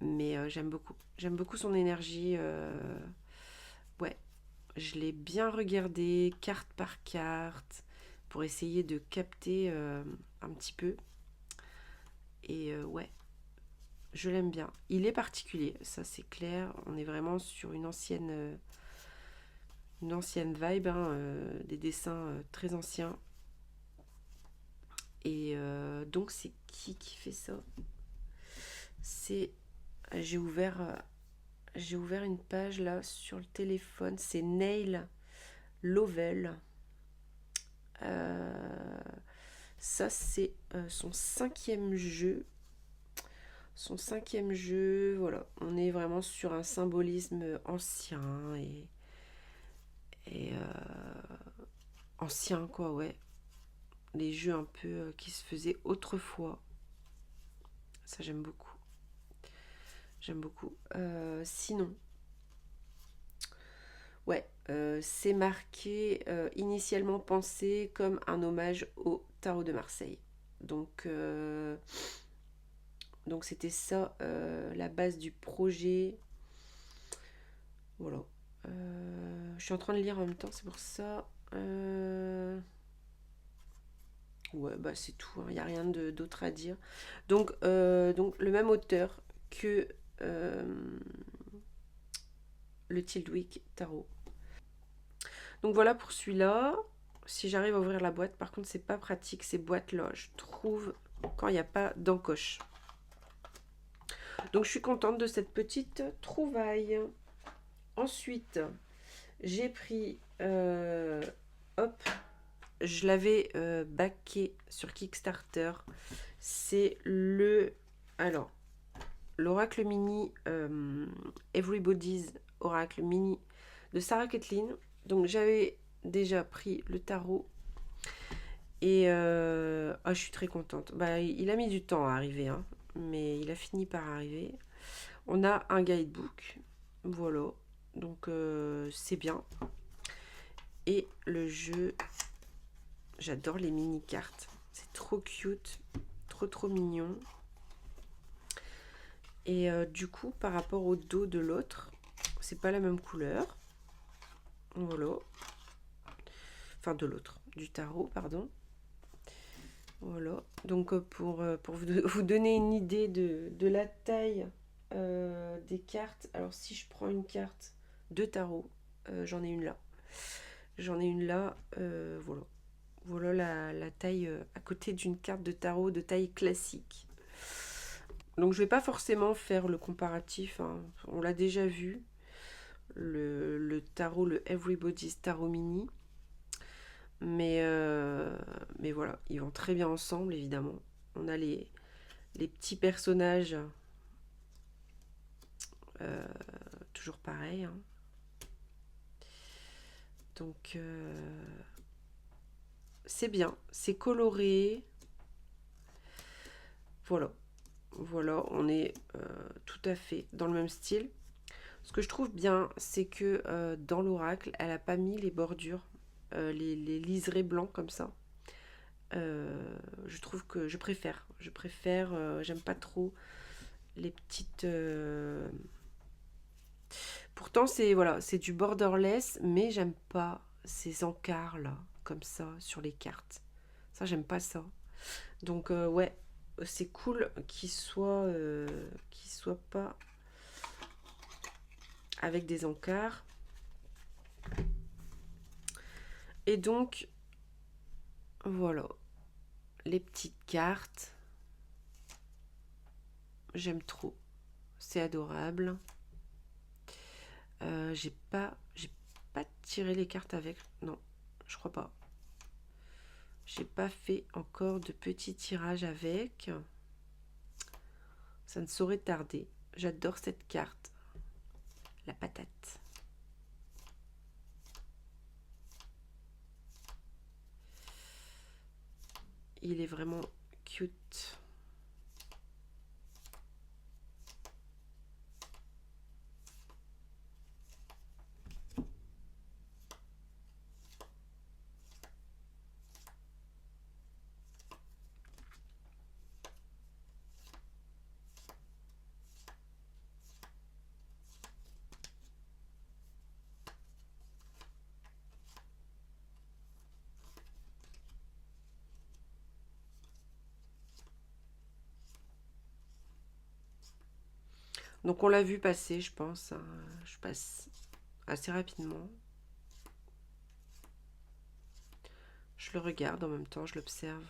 Mais j'aime beaucoup. J'aime beaucoup son énergie. Ouais, je l'ai bien regardé, carte par carte, pour essayer de capter un petit peu. Et ouais, je l'aime bien. Il est particulier, ça c'est clair. On est vraiment sur une ancienne vibe, hein, des dessins très anciens. Et donc c'est qui fait ça? C'est j'ai ouvert j'ai ouvert une page là sur le téléphone. C'est Nail Lovell. Euh, Ça c'est son cinquième jeu. Son cinquième jeu, voilà. On est vraiment sur un symbolisme ancien et ancien quoi, ouais. Les jeux un peu qui se faisaient autrefois. Ça j'aime beaucoup. J'aime beaucoup. Sinon, ouais, c'est marqué initialement pensé comme un hommage au tarot de Marseille. Donc c'était ça la base du projet. Voilà. Je suis en train de lire en même temps, c'est pour ça. Ouais, bah c'est tout, il n'y a rien d'autre à dire. Donc le même auteur que le Tildwick Tarot. Donc voilà pour celui-là. Si j'arrive à ouvrir la boîte, par contre c'est pas pratique ces boîtes-là, je trouve, quand il n'y a pas d'encoche. Donc je suis contente de cette petite trouvaille. Ensuite, j'ai pris, hop, je l'avais backé sur Kickstarter. C'est l'Oracle Mini, Everybody's Oracle Mini de Sarah Kathleen. Donc j'avais déjà pris le tarot et je suis très contente. Il a mis du temps à arriver, hein, mais il a fini par arriver. On a un guidebook, voilà, donc c'est bien. Et le jeu, j'adore les mini cartes, c'est trop cute, trop mignon. Et du coup, par rapport au dos de l'autre, c'est pas la même couleur. Voilà. Enfin, de l'autre, du tarot, pardon. Voilà. Donc, pour vous donner une idée de la taille des cartes, alors si je prends une carte de tarot, j'en ai une là. Voilà. Voilà la taille à côté d'une carte de tarot de taille classique. Donc je vais pas forcément faire le comparatif, hein. On l'a déjà vu, le tarot, le Everybody's Tarot Mini. Mais voilà, ils vont très bien ensemble évidemment. On a les petits personnages, toujours pareil, hein. Donc, c'est bien, c'est coloré. Voilà, voilà, on est tout à fait dans le même style. Ce que je trouve bien, c'est que dans l'oracle, elle n'a pas mis les bordures, les liserés blancs comme ça. Je trouve que je préfère. J'aime pas trop les petites. Pourtant, c'est voilà, c'est du borderless, mais j'aime pas ces encarts là, comme ça, sur les cartes. Ça, j'aime pas ça. Donc, ouais, c'est cool qu'il soit pas avec des encarts. Et donc, voilà, les petites cartes. J'aime trop. C'est adorable. J'ai pas tiré les cartes avec. Non, je crois pas. J'ai pas fait encore de petits tirages avec. Ça ne saurait tarder. J'adore cette carte. La patate. Il est vraiment cute. Donc on l'a vu passer, je pense, hein. Je passe assez rapidement. Je le regarde en même temps, je l'observe.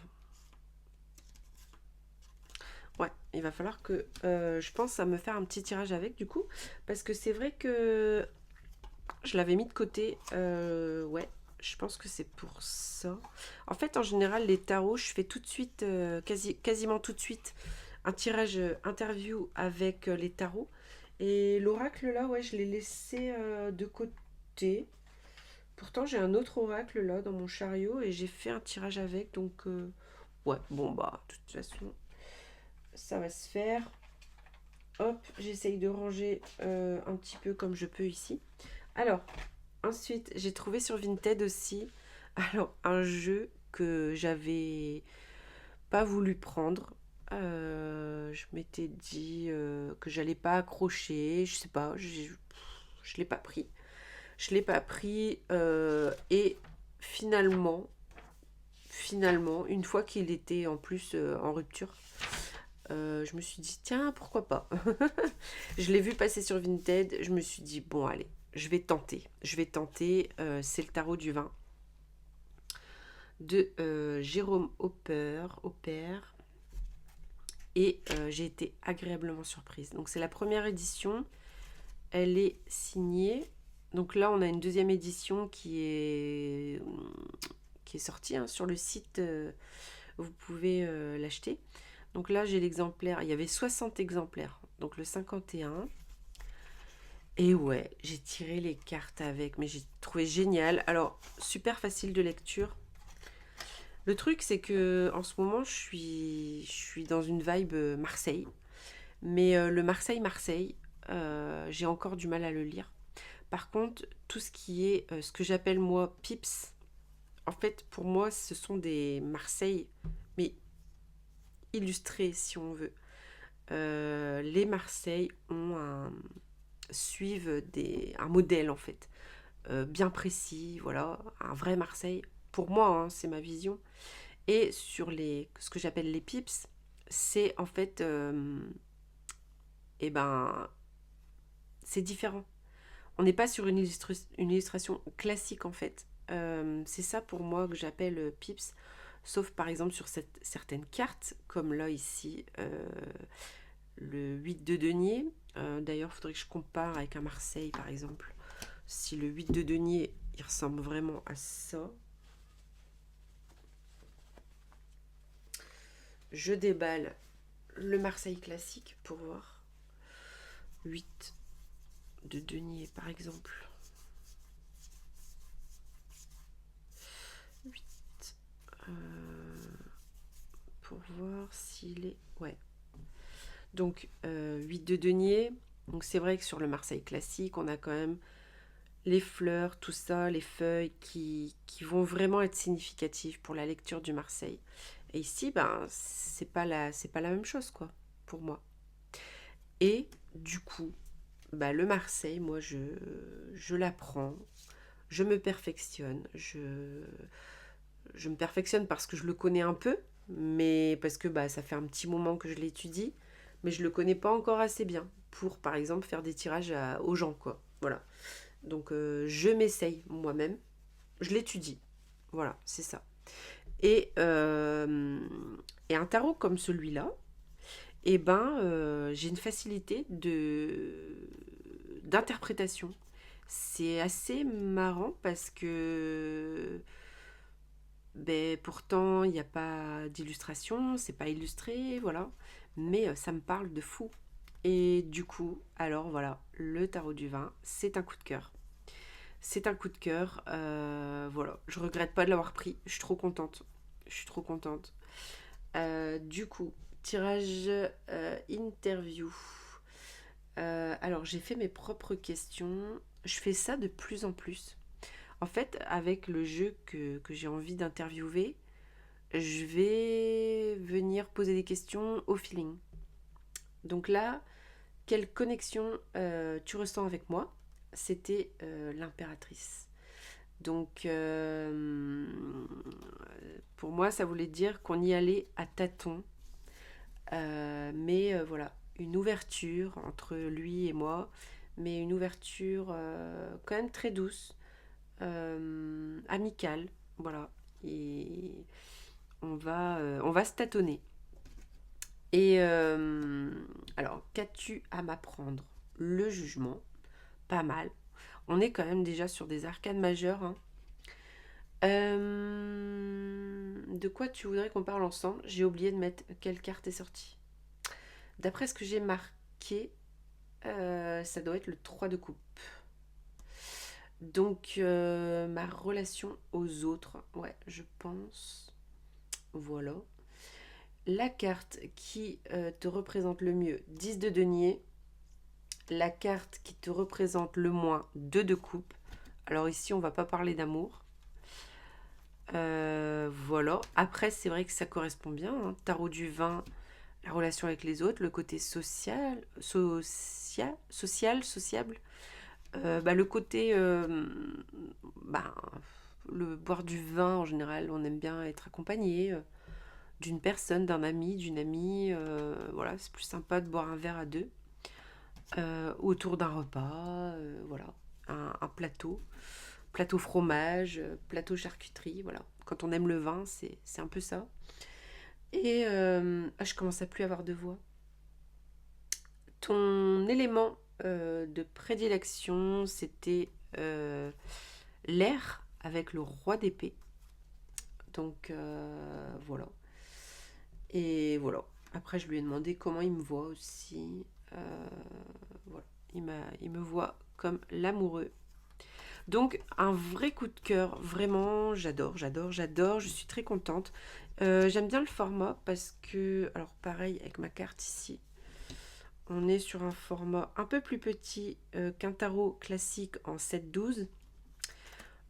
Ouais, il va falloir que je pense à me faire un petit tirage avec du coup. Parce que c'est vrai que je l'avais mis de côté. Ouais, je pense que c'est pour ça. En fait, en général, les tarots, je fais tout de suite, quasiment tout de suite, un tirage interview avec les tarots. Et l'oracle, là, ouais, je l'ai laissé de côté. Pourtant, j'ai un autre oracle, là, dans mon chariot, et j'ai fait un tirage avec. Donc, ouais, bon, bah, de toute façon, ça va se faire. Hop, j'essaye de ranger un petit peu comme je peux ici. Alors, ensuite, j'ai trouvé sur Vinted aussi un jeu que j'avais pas voulu prendre. Je m'étais dit que j'allais pas accrocher. Je sais pas, je l'ai pas pris. Je l'ai pas pris et finalement, une fois qu'il était en plus en rupture, je me suis dit tiens pourquoi pas. Je l'ai vu passer sur Vinted. Je me suis dit bon allez, je vais tenter. C'est le tarot du vin de Jérôme Hopper. Et j'ai été agréablement surprise. Donc c'est la première édition. Elle est signée. Donc là, on a une deuxième édition qui est sortie hein, sur le site. Vous pouvez l'acheter. Donc là, j'ai l'exemplaire. Il y avait 60 exemplaires. Donc le 51. Et ouais, j'ai tiré les cartes avec. Mais j'ai trouvé génial. Alors, super facile de lecture. Le truc, c'est que en ce moment, je suis dans une vibe Marseille. Mais le Marseille, j'ai encore du mal à le lire. Par contre, tout ce qui est ce que j'appelle moi pips, en fait, pour moi, ce sont des Marseille, mais illustrés si on veut. Les Marseille suivent un modèle en fait, bien précis, voilà, un vrai Marseille. Pour moi, hein, c'est ma vision. Et sur ce que j'appelle les pips, c'est en fait, eh ben, c'est différent. On n'est pas sur une illustration classique en fait. C'est ça pour moi que j'appelle pips, sauf par exemple sur certaines cartes, comme là ici, le 8 de denier. D'ailleurs, il faudrait que je compare avec un Marseille par exemple. Si le 8 de denier, il ressemble vraiment à ça. je déballe le Marseille classique pour voir. 8 de denier par exemple. 8. Pour voir s'il est... Ouais. Donc 8 de denier. Donc c'est vrai que sur le Marseille classique, on a quand même les fleurs, tout ça, les feuilles qui vont vraiment être significatives pour la lecture du Marseille. Et ici, ben, c'est pas la même chose, quoi, pour moi. Et du coup, bah, le Marseille, moi, je l'apprends, je me perfectionne, je me perfectionne parce que je le connais un peu, mais parce que bah, ça fait un petit moment que je l'étudie, mais je le connais pas encore assez bien pour, par exemple, faire des tirages aux gens, quoi. Voilà. Donc, je m'essaye moi-même, je l'étudie. Voilà, c'est ça. Et, euh, et un tarot comme celui-là, eh ben, j'ai une facilité d'interprétation. C'est assez marrant parce que ben, pourtant il n'y a pas d'illustration, c'est pas illustré, voilà. Mais ça me parle de fou. Et du coup, alors voilà, le tarot du vin, c'est un coup de cœur. C'est un coup de cœur. Voilà, je regrette pas de l'avoir pris. Je suis trop contente. Je suis trop contente. Du coup, tirage interview. Alors, j'ai fait mes propres questions. Je fais ça de plus en plus. En fait, avec le jeu que j'ai envie d'interviewer, je vais venir poser des questions au feeling. Donc là, quelle connexion tu ressens avec moi? C'était l'impératrice. Donc, pour moi, ça voulait dire qu'on y allait à tâtons. Mais voilà, une ouverture entre lui et moi, mais une ouverture quand même très douce, amicale. Voilà. Et on va se tâtonner. Et alors, qu'as-tu à m'apprendre? Le jugement, pas mal. On est quand même déjà sur des arcanes majeures, hein. De quoi tu voudrais qu'on parle ensemble? J'ai oublié de mettre quelle carte est sortie. D'après ce que j'ai marqué, ça doit être le 3 de coupe. Donc, ma relation aux autres, ouais, je pense. Voilà. La carte qui te représente le mieux, 10 de denier. La carte qui te représente le moins, 2 de coupe. Alors ici, on va pas parler d'amour. Voilà. Après, c'est vrai que ça correspond bien, hein. Tarot du vin, la relation avec les autres, le côté sociable. Bah, le côté, bah, le boire du vin en général, on aime bien être accompagné d'une personne, d'un ami, d'une amie. Voilà, c'est plus sympa de boire un verre à deux autour d'un repas. Voilà, un plateau fromage, plateau charcuterie. Voilà, quand on aime le vin, c'est un peu ça. Et je commence à plus avoir de voix. Ton élément de prédilection, c'était l'air avec le roi d'épée. Donc voilà. Et voilà. Après, je lui ai demandé comment il me voit aussi. Voilà. Il me voit comme l'amoureux. Donc, un vrai coup de cœur. Vraiment, j'adore. Je suis très contente. J'aime bien le format parce que, alors pareil avec ma carte ici, on est sur un format un peu plus petit qu'un tarot classique en 7-12.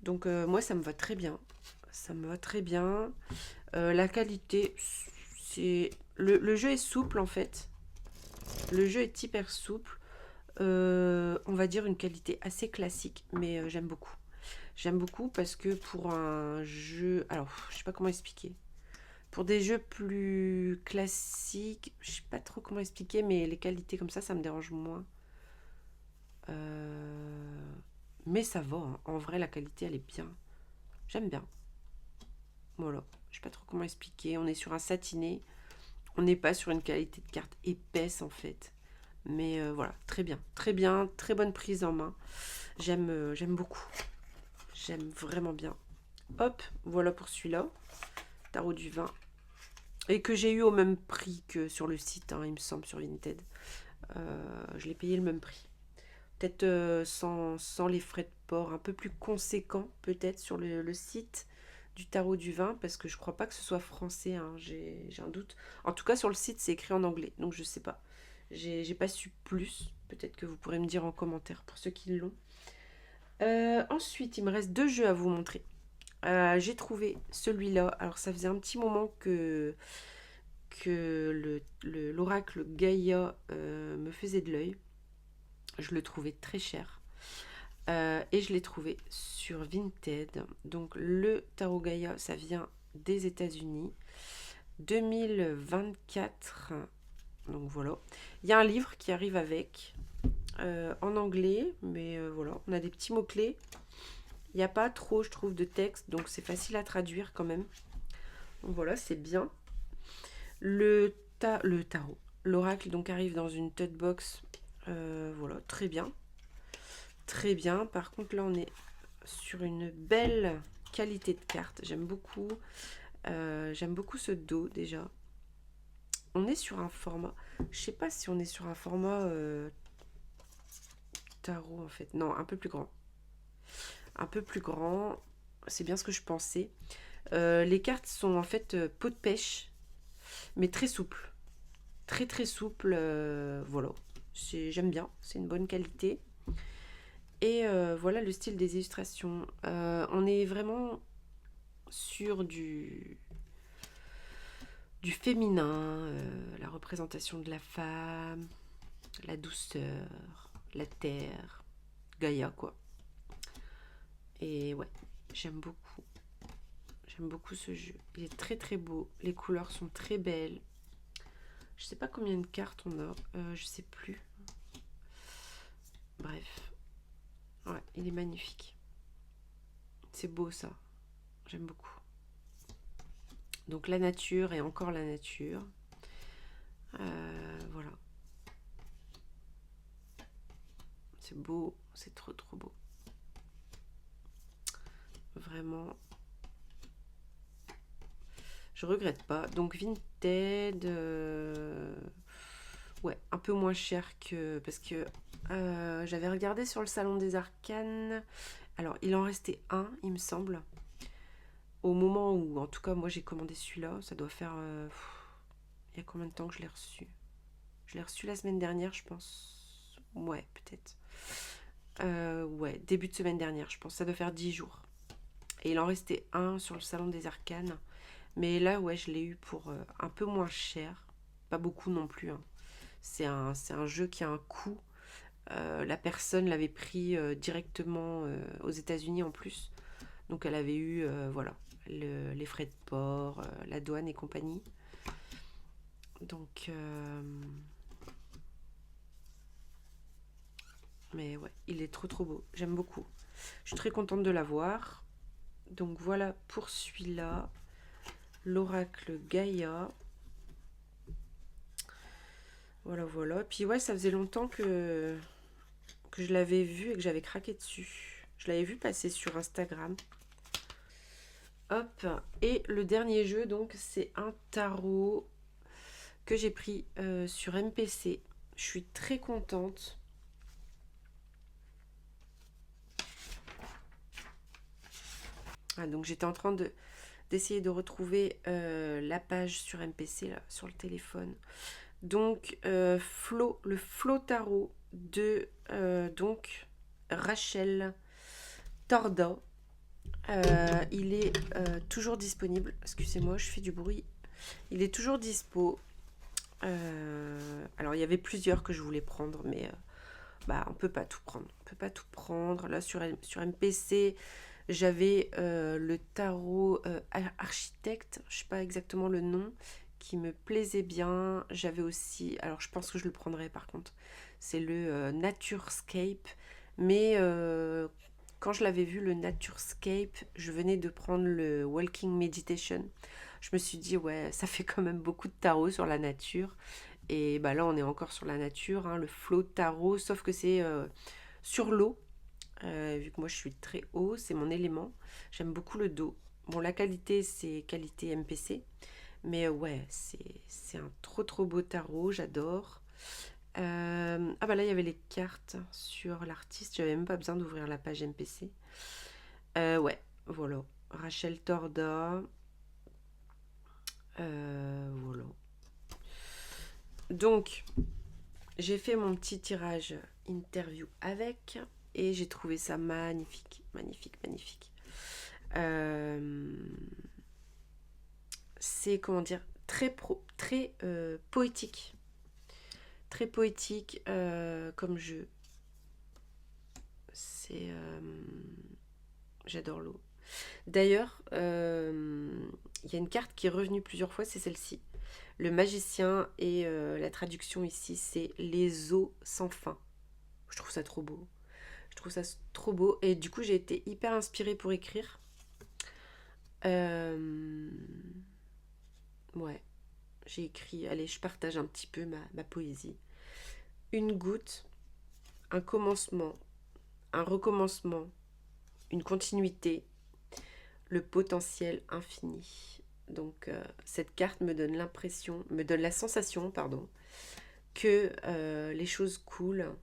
Donc moi, ça me va très bien. Ça me va très bien. La qualité, c'est... Le jeu est souple en fait. Le jeu est hyper souple. On va dire une qualité assez classique, mais j'aime beaucoup. J'aime beaucoup parce que pour un jeu... Alors, je sais pas comment expliquer. Pour des jeux plus classiques, je sais pas trop comment expliquer, mais les qualités comme ça me dérange moins. Mais ça va, hein. En vrai, la qualité, elle est bien. J'aime bien. Voilà. Je sais pas trop comment expliquer. On est sur un satiné. On n'est pas sur une qualité de carte épaisse, en fait. Mais voilà, très bien. Très bien. Très bonne prise en main. J'aime beaucoup. J'aime vraiment bien. Hop, voilà pour celui-là. Tarot du vin. Et que j'ai eu au même prix que sur le site, hein, il me semble, sur Vinted. Je l'ai payé le même prix. Peut-être sans les frais de port, un peu plus conséquent peut-être sur le site du tarot du vin, parce que je crois pas que ce soit français, hein, j'ai un doute. En tout cas, sur le site, c'est écrit en anglais, donc je sais pas. J'ai pas su plus. Peut-être que vous pourrez me dire en commentaire pour ceux qui l'ont. Ensuite, il me reste 2 jeux à vous montrer. J'ai trouvé celui-là. Alors, ça faisait un petit moment que l'oracle Gaïa me faisait de l'œil. Je le trouvais très cher. Et je l'ai trouvé sur Vinted. Donc, le tarot Gaïa, ça vient des États-Unis. 2024. Donc, voilà. Il y a un livre qui arrive avec. En anglais, mais voilà, on a des petits mots-clés. Il n'y a pas trop, je trouve, de texte, donc c'est facile à traduire quand même. Donc voilà, c'est bien. Le tarot. L'oracle donc arrive dans une tote box. Voilà, très bien. Très bien. Par contre, là, on est sur une belle qualité de carte. J'aime beaucoup. J'aime beaucoup ce dos déjà. On est sur un format. Je sais pas si on est sur un format tarot en fait. Non, un peu plus grand. Un peu plus grand. C'est bien ce que je pensais. Les cartes sont en fait peau de pêche, mais très souples. Très très souple, voilà. J'aime bien, c'est une bonne qualité. Et voilà le style des illustrations. On est vraiment sur du féminin, la représentation de la femme, la douceur, la terre, Gaïa quoi. Et ouais, j'aime beaucoup. J'aime beaucoup ce jeu. Il est très très beau. Les couleurs sont très belles. Je sais pas combien de cartes on a. Je sais plus. Bref. Ouais, il est magnifique. C'est beau ça. J'aime beaucoup. Donc la nature et encore la nature. Voilà. C'est beau. C'est trop trop beau. Vraiment. Je regrette pas. Donc Vinted. Ouais, un peu moins cher que... Parce que j'avais regardé sur le salon des arcanes. Alors, il en restait un, il me semble. Au moment où, en tout cas, moi j'ai commandé celui-là, ça doit faire... il y a combien de temps que je l'ai reçu? Je l'ai reçu la semaine dernière, je pense. Ouais, peut-être. Ouais, début de semaine dernière, je pense. Ça doit faire 10 jours. Et il en restait un sur le salon des arcanes. Mais là, ouais, je l'ai eu pour un peu moins cher. Pas beaucoup non plus, hein. C'est un jeu qui a un coût. La personne l'avait pris directement aux États-Unis en plus. Donc elle avait eu voilà, les frais de port, la douane et compagnie. Donc, mais ouais, il est trop trop beau. J'aime beaucoup. Je suis très contente de l'avoir. Donc voilà pour celui-là. L'oracle Gaïa. Voilà, voilà. Puis ouais, ça faisait longtemps que je l'avais vu et que j'avais craqué dessus. Je l'avais vu passer sur Instagram. Hop. Et le dernier jeu, donc, c'est un tarot que j'ai pris sur MPC. Je suis très contente. Ah, donc j'étais en train d'essayer de retrouver la page sur MPC, là, sur le téléphone. Donc, le Flo Tarot de donc Rachel Torda. Il est toujours disponible. Excusez-moi, je fais du bruit. Il est toujours dispo. Alors, il y avait plusieurs que je voulais prendre, mais bah, on peut pas tout prendre. On peut pas tout prendre. Là, sur MPC, j'avais le tarot architecte, je sais pas exactement le nom, qui me plaisait bien. J'avais aussi, alors je pense que je le prendrai par contre, c'est le Naturescape. Mais quand je l'avais vu, le Naturescape, je venais de prendre le Walking Meditation. Je me suis dit, ouais, ça fait quand même beaucoup de tarot sur la nature. Et bah là, on est encore sur la nature, hein, le flow tarot, sauf que c'est sur l'eau. Vu que moi je suis très haut, c'est mon élément. J'aime beaucoup le dos. Bon, la qualité, c'est qualité MPC, Mais ouais, c'est un trop trop beau tarot, j'adore. Ah bah là, il y avait les cartes sur l'artiste, j'avais même pas besoin d'ouvrir la page MPC. Ouais, voilà. Rachel Torda. Voilà. Donc, j'ai fait mon petit tirage interview avec et j'ai trouvé ça magnifique, magnifique, magnifique. C'est, comment dire, très poétique. Très poétique comme jeu. C'est... j'adore l'eau. D'ailleurs, il y a une carte qui est revenue plusieurs fois, c'est celle-ci. Le magicien et la traduction ici, c'est les eaux sans fin. Je trouve ça trop beau. Je trouve ça trop beau. Et du coup, j'ai été hyper inspirée pour écrire. Ouais, j'ai écrit, allez, je partage un petit peu ma poésie. Une goutte, un commencement, un recommencement, une continuité, le potentiel infini. Donc cette carte me donne la sensation, pardon, que les choses coulent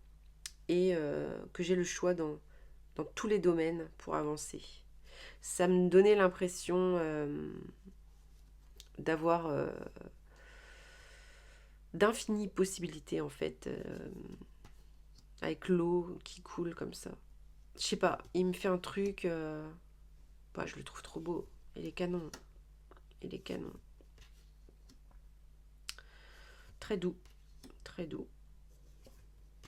et que j'ai le choix dans tous les domaines pour avancer. Ça me donnait l'impression d'avoir d'infinies possibilités en fait, avec l'eau qui coule comme ça. Je sais pas, il me fait un truc, bah, je le trouve trop beau. Il est canon, il est canon. Très doux, très doux.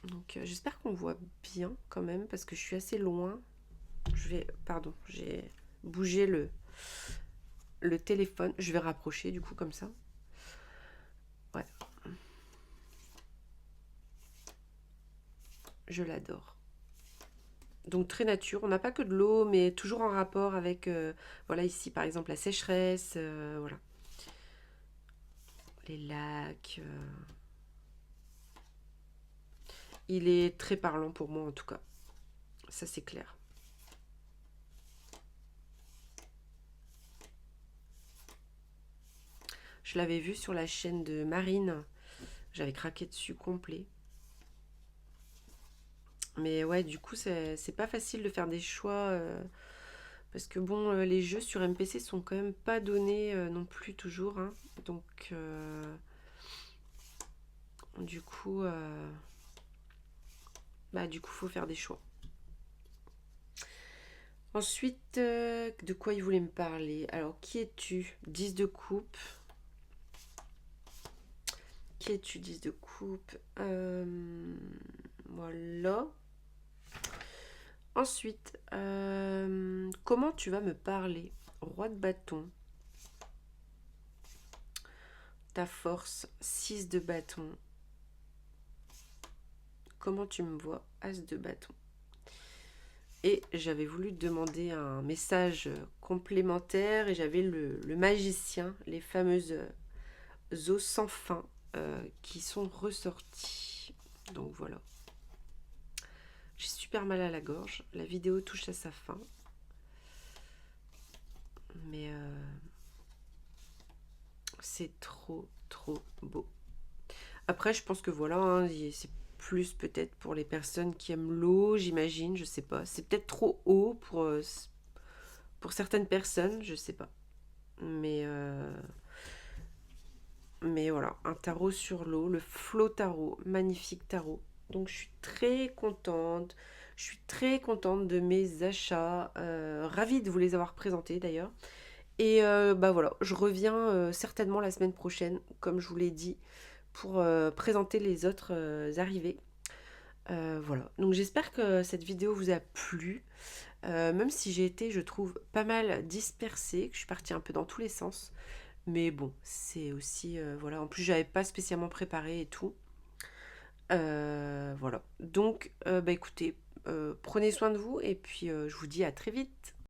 Donc j'espère qu'on voit bien quand même parce que je suis assez loin. Pardon, j'ai bougé le téléphone. Je vais rapprocher du coup comme ça. Ouais. Je l'adore. Donc très nature. On n'a pas que de l'eau, mais toujours en rapport avec, voilà ici par exemple la sécheresse, voilà. Les lacs. Il est très parlant pour moi en tout cas. Ça c'est clair. Je l'avais vu sur la chaîne de Marine. J'avais craqué dessus complet. Mais ouais, du coup, c'est pas facile de faire des choix. Parce que bon, les jeux sur MPC sont quand même pas donnés non plus toujours. Hein. Donc, du coup, faut faire des choix. Ensuite, de quoi il voulait me parler? Alors, qui es-tu? 10 de coupe. Qui es-tu? 10 de coupe. Voilà. Ensuite, comment tu vas me parler? Roi de bâton. Ta force, 6 de bâton. Comment tu me vois? As de bâton. Et j'avais voulu te demander un message complémentaire et j'avais le magicien, les fameuses eaux sans fin qui sont ressorties. Donc voilà. J'ai super mal à la gorge. La vidéo touche à sa fin. Mais c'est trop, trop beau. Après, je pense que voilà, hein, c'est plus peut-être pour les personnes qui aiment l'eau, j'imagine, je sais pas. C'est peut-être trop haut pour certaines personnes, je sais pas. Mais voilà, un tarot sur l'eau, le Flow Tarot, magnifique tarot. Donc je suis très contente. Je suis très contente de mes achats. Ravie de vous les avoir présentés d'ailleurs. Et bah voilà, je reviens certainement la semaine prochaine, comme je vous l'ai dit, pour présenter les autres arrivées. Voilà, donc j'espère que cette vidéo vous a plu. Même si j'ai été, je trouve, pas mal dispersée, que je suis partie un peu dans tous les sens. Mais bon, c'est aussi, voilà, en plus j'avais pas spécialement préparé et tout. Voilà, donc bah écoutez, prenez soin de vous et puis je vous dis à très vite.